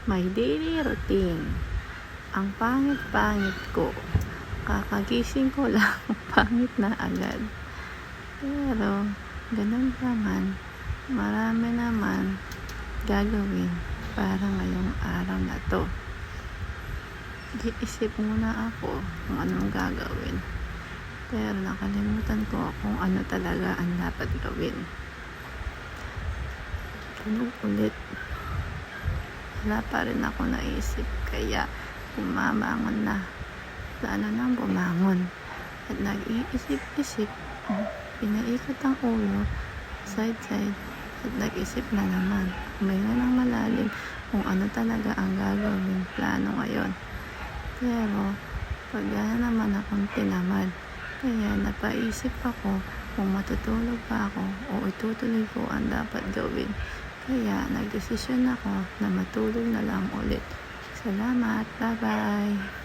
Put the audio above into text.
My daily routine. Ang pangit-pangit ko. Kakagising ko lang, pangit na agad. Pero, ganun pa man, marami naman gagawin para ngayong araw na to. Iisip muna ako kung anong gagawin. Pero nakalimutan ko kung ano talaga ang dapat gawin. Ganun ulit. Wala pa rin ako naisip, kaya bumabangon na. Plano nang bumangon. At nag-iisip-isip, pinaikot ang ulo, side-side, at nag-isip na naman. Huminga ng malalim kung ano talaga ang gagawin plano ngayon. Pero, pagana naman akong tinamad. Kaya napaisip ako kung matutulog pa ako o itutuloy ko ang dapat gawin. Kaya nagdesisyon ako na matulog na lang ulit. Salamat, bye-bye!